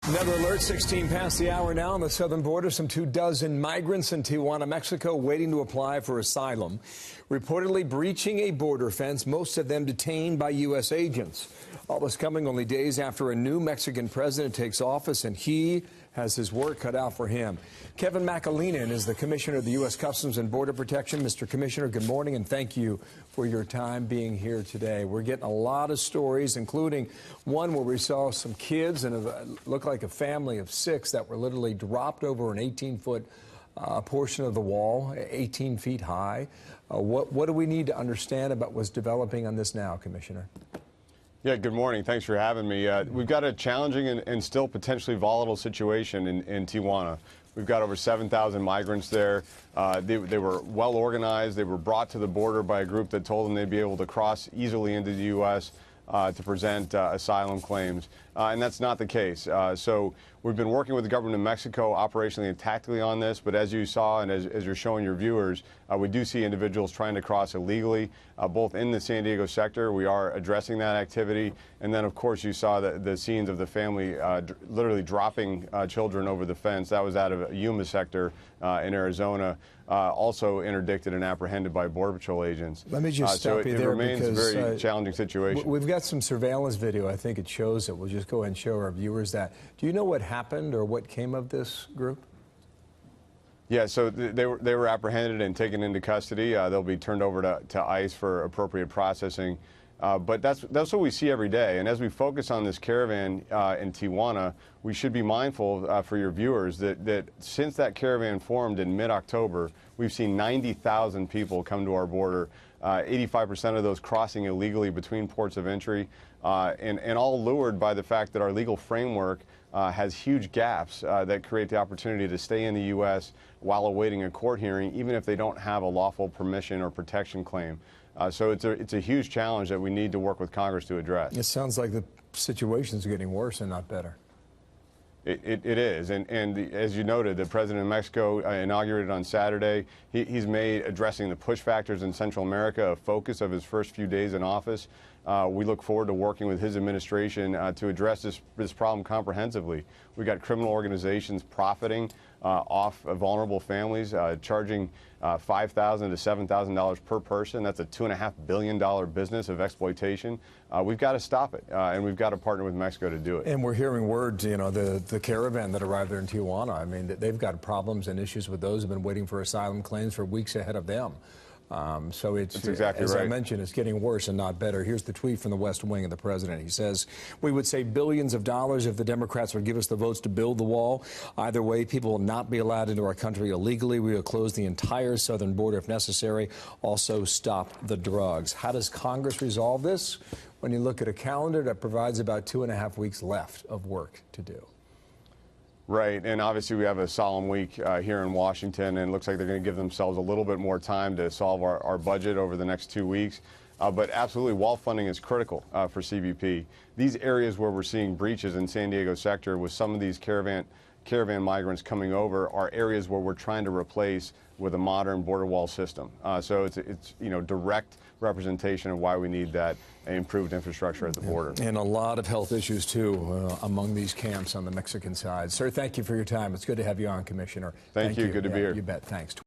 Another alert, 16 past the hour now on the southern border. Some 24 migrants in Tijuana, Mexico, waiting to apply for asylum, reportedly breaching a border fence, most of them detained by U.S. agents. All this coming only days after a new Mexican president takes office, and he has his work cut out for him. Kevin McAleenan is the Commissioner of the U.S. Customs and Border Protection. Mr. Commissioner, good morning, and thank you for your time being here today. We're getting a lot of stories, including one where we saw some kids and it looked like a family of 6 that were literally dropped over an 18-foot portion of the wall, 18 feet high. What do we need to understand about what's developing on this now, Commissioner? Yeah, good morning. Thanks for having me. We've got a challenging and still potentially volatile situation in Tijuana. We've got over 7,000 migrants there. They were well organized. They were brought to the border by a group that told them they'd be able to cross easily into the U.S. To present asylum claims, and that's not the case. So we've been working with the government of Mexico operationally and tactically on this, but as you saw and as you're showing your viewers, we do see individuals trying to cross illegally, both in the San Diego sector. We are addressing that activity, and then of course you saw the scenes of the family literally dropping children over the fence. That was out of Yuma sector in Arizona. Also interdicted and apprehended by Border Patrol agents. Let me just stop you there. It remains a very challenging situation. We've got some surveillance video. I think it shows it. We'll just go ahead and show our viewers that. Do you know what happened or what came of this group? Yeah, so they were apprehended and taken into custody. They'll be turned over to ICE for appropriate processing. But that's what we see every day. And as we focus on this caravan in Tijuana, we should be mindful for your viewers that since that caravan formed in mid-October, we've seen 90,000 people come to our border, 85% of those crossing illegally between ports of entry, and all lured by the fact that our legal framework has huge gaps that create the opportunity to stay in the U.S. while awaiting a court hearing, even if they don't have a lawful permission or protection claim. So it's a huge challenge that we need to work with Congress to address. It sounds like the situation is getting worse and not better. It is, and as you noted, the president of Mexico inaugurated on Saturday. He's made addressing the push factors in Central America a focus of his first few days in office. We look forward to working with his administration to address this problem comprehensively. We've got criminal organizations profiting off of vulnerable families, charging $5,000 to $7,000 per person. That's a $2.5 billion business of exploitation. We've got to stop it, and we've got to partner with Mexico to do it. And we're hearing words, you know, the caravan that arrived there in Tijuana, I mean, they've got problems and issues with those who've been waiting for asylum claims for weeks ahead of them. So it's, exactly as right. I mentioned, it's getting worse and not better. Here's the tweet from the West Wing of the president. He says, "We would save billions of dollars if the Democrats would give us the votes to build the wall. Either way, people will not be allowed into our country illegally. We will close the entire southern border if necessary. Also stop the drugs." How does Congress resolve this? When you look at a calendar that provides about 2.5 weeks left of work to do. Right, and obviously we have a solemn week here in Washington, and it looks like they're going to give themselves a little bit more time to solve our budget over the next 2 weeks. But absolutely, wall funding is critical for CBP. These areas where we're seeing breaches in San Diego sector with some of these caravan migrants coming over are areas where we're trying to replace with a modern border wall system. So it's you know, direct representation of why we need that improved infrastructure at the border. And a lot of health issues, too, among these camps on the Mexican side. Sir, thank you for your time. It's good to have you on, Commissioner. Thank you. Good to be here. You bet. Thanks.